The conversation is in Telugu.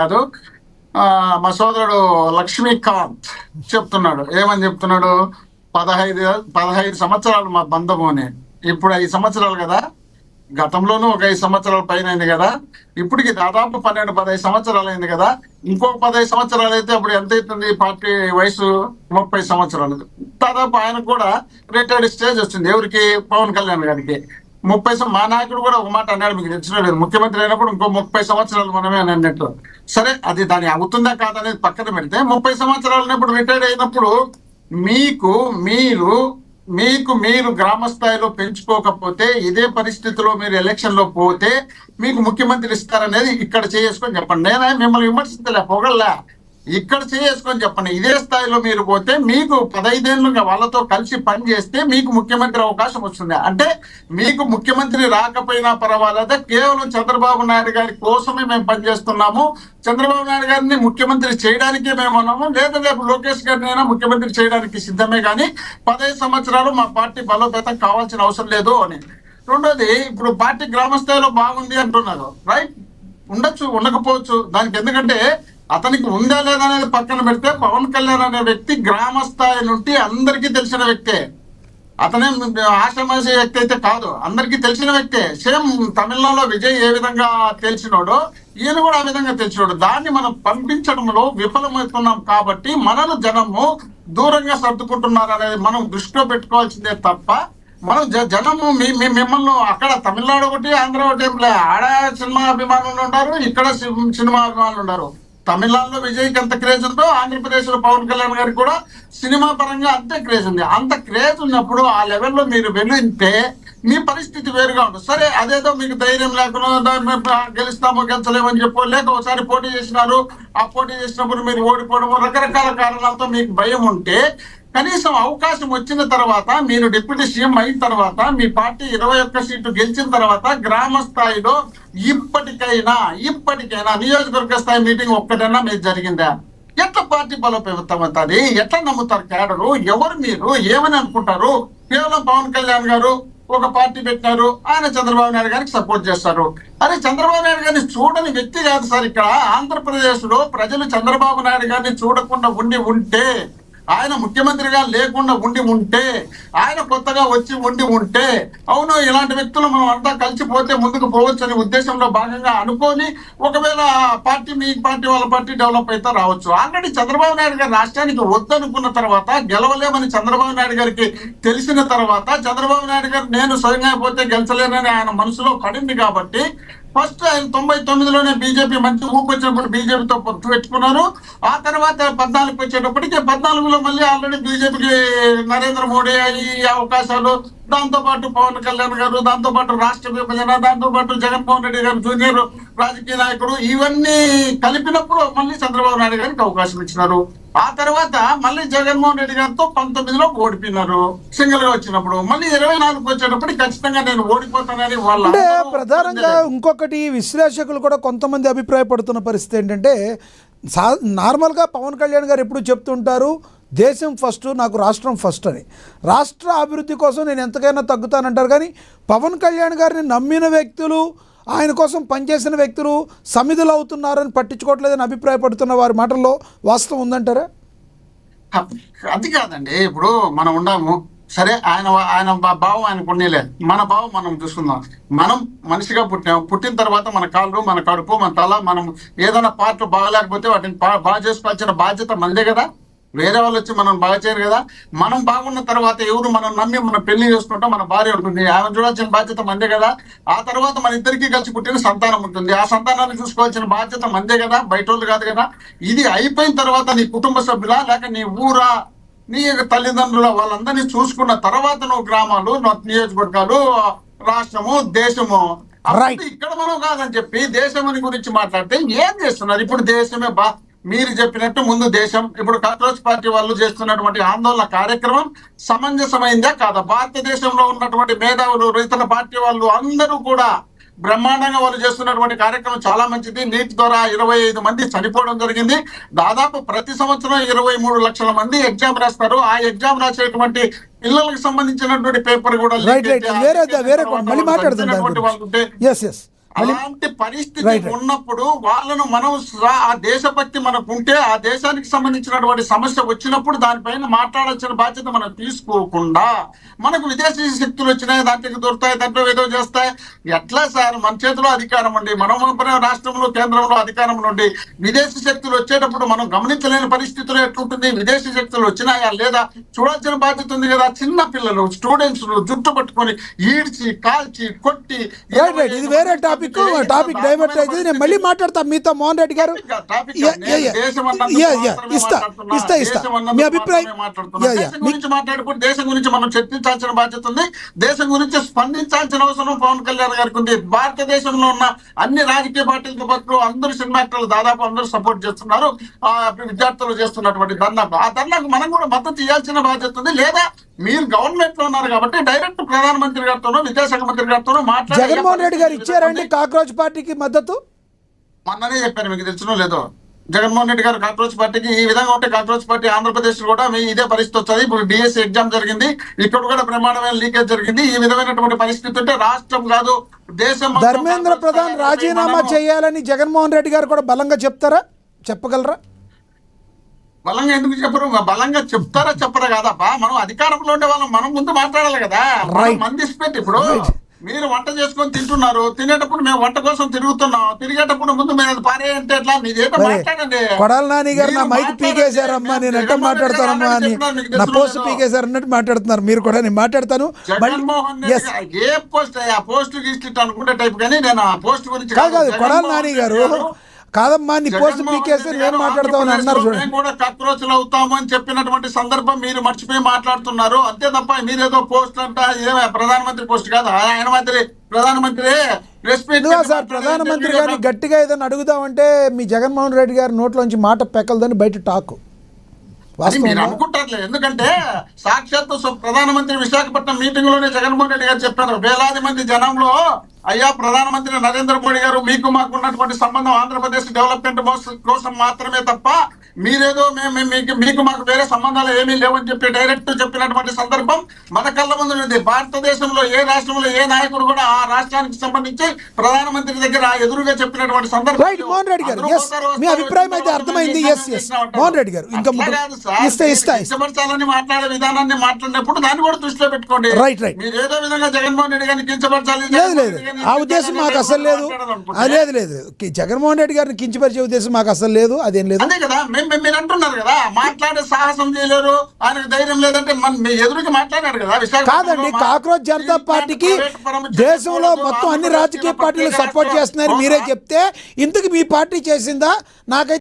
కాదు. మా సోదరుడు లక్ష్మీకాంత్ చెప్తున్నాడు. ఏమని చెప్తున్నాడు? 15 సంవత్సరాలు మా బంధము అని. ఇప్పుడు 5 సంవత్సరాలు కదా, గతంలోనూ ఒక 5 సంవత్సరాల పైన అయింది కదా, ఇప్పటికి దాదాపు 12-15 సంవత్సరాలు అయింది కదా. ఇంకొక 15 సంవత్సరాలు అయితే అప్పుడు ఎంత అవుతుంది? పార్టీ వయసు 30 సంవత్సరాలు. దాదాపు ఆయనకు కూడా రిటైర్డ్ స్టేజ్ వచ్చింది. ఎవరికి? పవన్ కళ్యాణ్ గారికి 30. మా నాయకుడు కూడా ఒక మాట అన్నాడు, మీకు తెలిసిన లేదు, ముఖ్యమంత్రి అయినప్పుడు ఇంకో 30 సంవత్సరాలు మనమే అని అన్నట్టు. సరే, అది దాని అవుతుందా కాదనేది పక్కన పెడితే 30 సంవత్సరాలు ఇప్పుడు రిటైర్డ్ అయినప్పుడు మీకు మీరు గ్రామ స్థాయిలో పెంచుకోకపోతే, ఇదే పరిస్థితిలో మీరు ఎలక్షన్ లో పోతే మీకు ముఖ్యమంత్రి ఇస్తారనేది ఇక్కడ చేసుకొని చెప్పండి. నేనే మిమ్మల్ని విమర్శించలే, పొగళ్ళా. ఇక్కడ చేసుకొని చెప్పండి. ఇదే స్థాయిలో మీరు పోతే మీకు 15 ఏళ్ళుగా వాళ్ళతో కలిసి పని చేస్తే మీకు ముఖ్యమంత్రి అవకాశం వస్తుంది. అంటే మీకు ముఖ్యమంత్రి రాకపోయినా పర్వాలేదా, కేవలం చంద్రబాబు నాయుడు గారి కోసమే మేము పనిచేస్తున్నాము, చంద్రబాబు నాయుడు గారిని ముఖ్యమంత్రి చేయడానికే మేము ఉన్నాము, లేదా రేపు లోకేష్ గారిని అయినా ముఖ్యమంత్రి చేయడానికి సిద్ధమే, కానీ 15 సంవత్సరాలు మా పార్టీ బలోపేతం కావాల్సిన అవసరం లేదు అని. రెండోది, ఇప్పుడు పార్టీ గ్రామ స్థాయిలో బాగుంది అంటున్నారు. రైట్, ఉండొచ్చు, ఉండకపోవచ్చు. దానికి ఎందుకంటే అతనికి ఉందా లేదా అనేది పక్కన పెడితే, పవన్ కళ్యాణ్ అనే వ్యక్తి గ్రామ స్థాయి నుండి అందరికీ తెలిసిన వ్యక్తే. అతనే ఆషామాషి వ్యక్తి అయితే కాదు, అందరికీ తెలిసిన వ్యక్తే. సేమ్ తమిళనాడులో విజయ్ ఏ విధంగా తెలిసినోడో ఈయన కూడా ఆ విధంగా తెలిసినోడు. దాన్ని మనం పంపించడంలో విఫలమవుతున్నాం కాబట్టి మనను జనము దూరంగా సర్దుకుంటున్నారు అనేది మనం దృష్టిలో పెట్టుకోవాల్సిందే తప్ప, మనం జనము మిమ్మల్ని అక్కడ తమిళనాడు ఒకటి, ఆంధ్ర ఒకటి, ఆడ సినిమా అభిమానులు ఉన్నారు, ఇక్కడ సినిమా అభిమానులు ఉన్నారు. తమిళనాడులో విజయ్కి ఎంత క్రేజ్ ఉందో, ఆంధ్రప్రదేశ్ లో పవన్ కళ్యాణ్ గారికి కూడా సినిమా పరంగా అంతే క్రేజ్ ఉంది. అంత క్రేజ్ ఉన్నప్పుడు ఆ లెవెల్లో మీరు వెళ్ళితే మీ పరిస్థితి వేరుగా ఉంటుంది. సరే, అదేదో మీకు ధైర్యం లేకుండా గెలుస్తామో గెలిచలేమని చెప్పో, లేక ఒకసారి పోటీ చేసినారు, ఆ పోటీ చేసినప్పుడు మీరు ఓడిపోవడము, రకరకాల కారణాలతో మీకు భయం ఉంటే, కనీసం అవకాశం వచ్చిన తర్వాత, మీరు డిప్యూటీ సీఎం అయిన తర్వాత, మీ పార్టీ 21 సీట్లు గెలిచిన తర్వాత గ్రామ స్థాయిలో ఇప్పటికైనా నియోజకవర్గ స్థాయి మీటింగ్ ఒక్కటైనా మీరు జరిగిందా? ఎట్లా పార్టీ బలోపేతం అవుతుంది? ఎట్లా నమ్ముతారు క్యాడరు? ఎవరు మీరు? ఏమని అనుకుంటారు? కేవలం పవన్ కళ్యాణ్ గారు ఒక పార్టీ పెట్టారు, ఆయన చంద్రబాబు నాయుడు గారికి సపోర్ట్ చేస్తారు. అరే, చంద్రబాబు నాయుడు గారిని చూడని వ్యక్తి కాదు సార్. ఇక్కడ ఆంధ్రప్రదేశ్ లో ప్రజలు చంద్రబాబు నాయుడు గారిని చూడకుండా ఉంటే, ఆయన ముఖ్యమంత్రిగా లేకుండా ఉంటే, ఆయన కొత్తగా వచ్చి ఉంటే, అవును ఇలాంటి వ్యక్తులు మనం అంతా కలిసిపోతే ముందుకు పోవచ్చు అనే ఉద్దేశంలో భాగంగా అనుకొని, ఒకవేళ పార్టీ మీ పార్టీ వాళ్ళ పార్టీ డెవలప్ అయితే రావచ్చు. ఆల్రెడీ చంద్రబాబు నాయుడు గారు రాష్ట్రానికి వద్దనుకున్న తర్వాత, గెలవలేమని చంద్రబాబు నాయుడు గారికి తెలిసిన తర్వాత, చంద్రబాబు నాయుడు గారు నేను స్వయంగా పోతే గెలిచలేనని ఆయన మనసులో పడింది కాబట్టి, ఫస్ట్ ఆయన 99లోనే బీజేపీ మంచి ఊపు వచ్చినప్పుడు బీజేపీతో పొత్తు పెట్టుకున్నారు. ఆ తర్వాత 14కి వచ్చేటప్పటికి 14లో మళ్ళీ ఆల్రెడీ బీజేపీకి నరేంద్ర మోడీ ఈ అవకాశాలు, దాంతో పాటు పవన్ కళ్యాణ్ గారు, దాంతో పాటు రాష్ట్ర విభజన, దాంతో పాటు జగన్మోహన్ రెడ్డి గారు జూనియర్ రాజకీయ నాయకుడు, ఇవన్నీ కలిపినప్పుడు మళ్ళీ చంద్రబాబు నాయుడు గారికి అవకాశం ఇచ్చినారు. ఆ తర్వాత మళ్ళీ జగన్మోహన్ రెడ్డి గారితో 19లో ఓడిపోయినారు సింగిల్ గా వచ్చినప్పుడు. మళ్ళీ 24కి వచ్చేటప్పుడు ఖచ్చితంగా నేను ఓడిపోతానని వాళ్ళ. అంటే ప్రధానంగా ఇంకొకటి విశ్లేషకులు కూడా కొంతమంది అభిప్రాయపడుతున్న పరిస్థితి ఏంటంటే, నార్మల్గా పవన్ కళ్యాణ్ గారు ఎప్పుడు చెప్తుంటారు, దేశం ఫస్ట్, నాకు రాష్ట్రం ఫస్ట్ అని. రాష్ట్ర అభివృద్ధి కోసం నేను ఎంతకైనా తగ్గుతానంటారు. కానీ పవన్ కళ్యాణ్ గారిని నమ్మిన వ్యక్తులు, ఆయన కోసం పనిచేసిన వ్యక్తులు సమిధులు అవుతున్నారని పట్టించుకోవట్లేదని అభిప్రాయపడుతున్న వారి మాటల్లో వాస్తవం ఉందంటారా? అది కాదండి. ఇప్పుడు మనం ఉన్నాము, సరే, ఆయన భావం ఆయన పుణ్యలేదు, మన భావం మనం చూసుకుందాం. మనం మనిషిగా పుట్టిన తర్వాత మన కాళ్ళు, మన కడుపు, మన తల, మనం ఏదైనా పార్ట్లు బాగలేకపోతే వాటిని బాగా చేసుకోవాల్సిన బాధ్యత మనదే కదా. వేరే వాళ్ళు వచ్చి మనం బాగా చేయరు కదా. మనం బాగున్న తర్వాత ఎవరు మనం నమ్మి మనం పెళ్లి చేసుకుంటాం, మన భార్య ఉంటుంది, ఆమె చూడాల్సిన బాధ్యత మందే కదా. ఆ తర్వాత మన ఇద్దరికి కలిసి పుట్టిన సంతానం ఉంటుంది, ఆ సంతానాన్ని చూసుకోవాల్సిన బాధ్యత మందే కదా, బయట వాళ్ళు కాదు కదా. ఇది అయిపోయిన తర్వాత నీ కుటుంబ సభ్యులా, లేక నీ ఊరా, నీ తల్లిదండ్రుల, వాళ్ళందరినీ చూసుకున్న తర్వాత నువ్వు గ్రామాలు, నియోజకవర్గాలు, రాష్ట్రము, దేశము. ఇక్కడ మనం కాదని చెప్పి దేశం గురించి మాట్లాడితే ఏం చేస్తున్నారు? ఇప్పుడు దేశమే మీరు చెప్పినట్టు ముందు దేశం, ఇప్పుడు కాంగ్రెస్ పార్టీ వాళ్ళు చేస్తున్నటువంటి ఆందోళన కార్యక్రమం సమంజసమైందా కాదా? భారతదేశంలో ఉన్నటువంటి మేధావులు, ఇతర పార్టీ వాళ్ళు అందరూ కూడా బ్రహ్మాండంగా వాళ్ళు చేస్తున్నటువంటి కార్యక్రమం చాలా మంచిది. నీట్ ద్వారా 25 మంది చనిపోవడం జరిగింది. దాదాపు ప్రతి సంవత్సరం 23 లక్షల మంది ఎగ్జామ్ రాస్తారు. ఆ ఎగ్జామ్ రాసేటువంటి పిల్లలకు సంబంధించినటువంటి పేపర్ కూడా అలాంటి పరిస్థితి Right. ఉన్నప్పుడు వాళ్ళను మనం ఆ దేశభక్తి మనకు ఉంటే ఆ దేశానికి సంబంధించినటువంటి సమస్య వచ్చినప్పుడు దానిపైన మాట్లాడాల్సిన బాధ్యత మనం తీసుకోకుండా మనకు విదేశీ శక్తులు వచ్చినాయి, దాంట్లో దొరుకుతాయి, దాంట్లో ఏదో చేస్తాయి. ఎట్లా సార్? మన చేతిలో అధికారం ఉండి, మనం రాష్ట్రంలో కేంద్రంలో అధికారం నుండి విదేశీ శక్తులు వచ్చేటప్పుడు మనం గమనించలేని పరిస్థితులు ఎట్లుంటుంది? విదేశీ శక్తులు వచ్చినాయా లేదా చూడాల్సిన బాధ్యత ఉంది కదా. చిన్న పిల్లలు, స్టూడెంట్స్ జుట్టు పట్టుకొని ఈడ్చి కాల్చి కొట్టి రైట్ ఇది వేరే టాపిక్ డైవర్ట్ అయితే నేను మళ్ళీ మాట్లాడతా మీతో మోహన్ రెడ్డి గారు. ఇస్తా మీ అభిప్రాయం. దేశం గురించి మాట్లాడుకుంటే దేశం గురించి మనం చర్చించాల్సిన బాధ్యత ఉంది. దేశం గురించి స్పందించాల్సిన అవసరం పవన్ కళ్యాణ్ గారికి ఉంది. భారతదేశంలో ఉన్న అన్ని రాజకీయ పార్టీలతో పాటు అందరూ సినిమా యాక్టర్లు దాదాపు అందరూ సపోర్ట్ చేస్తున్నారు. విద్యార్థులు చేస్తున్నటువంటి ధర్నాకు, ఆ ధర్నాకు మనం కూడా మద్దతు ఇవ్వాల్సిన బాధ్యత ఉంది. లేదా మీరు గవర్నమెంట్ లో ఉన్నారు కాబట్టి డైరెక్ట్ ప్రధానమంత్రి గారితోనో విదేశాంగ మంత్రి గారితోనో మాట్లాడి జగన్మోహన్ రెడ్డి గారు ఇచ్చారండి కాక్రోచ్ పార్టీకి మద్దతు? మొన్ననే చెప్పాను, మీకు తెలిసినో లేదో. జగన్మోహన్ రెడ్డి గారు కాక్రోచ్ పార్టీకి ఈ విధంగా ఉంటే కాక్రోచ్ పార్టీ ఆంధ్రప్రదేశ్ కూడా మీ ఇదే పరిస్థితి వస్తుంది. ఇప్పుడు డిఎస్సి ఎగ్జామ్ జరిగింది, ఇక్కడ కూడా ప్రమాణమైన లీకేజ్ జరిగింది. ఈ విధమైనటువంటి పరిస్థితి ఉంటే రాష్ట్రం కాదు దేశం. ధర్మేంద్ర ప్రధాన్ రాజీనామా చేయాలని జగన్మోహన్ రెడ్డి గారు కూడా బలంగా చెప్పగలరా? బలంగా ఎందుకు చెప్పరు? బలంగా చెప్తారా చెప్పరా కాదబ్బా. మనం అధికారంలో ఉండే వాళ్ళం, మనం ముందు మాట్లాడాలి కదా. మంది పెట్టి ఇప్పుడు మీరు వంట చేసుకొని తింటున్నారు, తినేటప్పుడు మేము వంట కోసం తిరుగుతున్నాం, తిరిగేటప్పుడు ముందు మేము పారే అంటే ఎట్లా? మీదేదో మాట్లాడండి. కొడాలి నాని గారు నా మైక్ పీకేశారమ్మా, నేను ఎట్లా మాట్లాడతానమ్మా అని నా పోస్ట్ పీకేశారు అన్నట్టు మాట్లాడుతున్నారు మీరు కూడా. నేను మాట్లాడతాను. జగన్మోహన్ రెడ్డి ఏ పోస్ట్ ఆ పోస్ట్ గీస్ట్ అనుకుంటే టైప్ కానీ నేను ఆ పోస్ట్ గురించి కాదు. కొడాలి నాని గారు కాదమ్మా నీ పోస్ట్ పీకేస్తే ఏం మాట్లాడతావు అని అన్నారు చూడండి. కూడా కక్రోచ్లు అవుతాము అని చెప్పినటువంటి సందర్భం మీరు మర్చిపోయి మాట్లాడుతున్నారు అంతే తప్ప మీరేదో పోస్ట్ అంట ఏమే ప్రధానమంత్రి పోస్ట్ కాదు. ఆయన మంత్రి ప్రధానమంత్రి సార్ ప్రధానమంత్రి గారిని గట్టిగా ఏదైనా అడుగుదామంటే మీ జగన్మోహన్ రెడ్డి గారి నోట్లోంచి మాట పెక్కలదని బయట టాకు. మీరు అనుకుంటారులే, ఎందుకంటే సాక్షాత్తు ప్రధానమంత్రి విశాఖపట్నం మీటింగ్ లోనే జగన్మోహన్ రెడ్డి గారు చెప్పారు. వేలాది మంది జనంలో అయ్యా ప్రధానమంత్రి నరేంద్ర మోడీ గారు మీకు మాకు ఉన్నటువంటి సంబంధం ఆంధ్రప్రదేశ్ డెవలప్మెంట్ కోసం మాత్రమే తప్ప మీరేదో మీకు మాకు వేరే సంబంధాలు ఏమీ లేవని చెప్పి డైరెక్ట్ చెప్పినటువంటి సందర్భం మన కళ్ళ ముందు ఉంది. భారతదేశంలో ఏ రాష్ట్రంలో ఏ నాయకుడు కూడా ఆ రాష్ట్రానికి సంబంధించి ప్రధానమంత్రి దగ్గర ఎదురుగా చెప్పినటువంటి సందర్భం. మోహన్ రెడ్డి గారు మీ అభిప్రాయం అయితే అర్థమైంది. మోహన్ రెడ్డి గారు ఇంకా కించపరచాలని మాట్లాడే విధానాన్ని మాట్లాడినప్పుడు దాన్ని కూడా దృష్టిలో పెట్టుకోండి. మీరు ఏదో విధంగా జగన్మోహన్ రెడ్డి గారిని కించపరచాలి లేదు ఆ ఉద్దేశం మాకు అసలు లేదు. లేదు జగన్మోహన్ రెడ్డి గారిని కించపరిచే ఉద్దేశం మాకు అసలు లేదు. అదేం లేదు. అదే కదా మీరు అంటున్నారు కదా, మాట్లాడే సాహసం చేయలేరు, ఆయనకు ధైర్యం లేదంటే ఎదురుకి మాట్లాడారు కదా. కాదండి, కాక్రోచ్ జనతా పార్టీకి దేశంలో మొత్తం అన్ని రాజకీయ పార్టీలు సపోర్ట్ చేస్తున్నారని మీరే చెప్తే ఇంతకు మీ పార్టీ చేసిందా? నాకైతే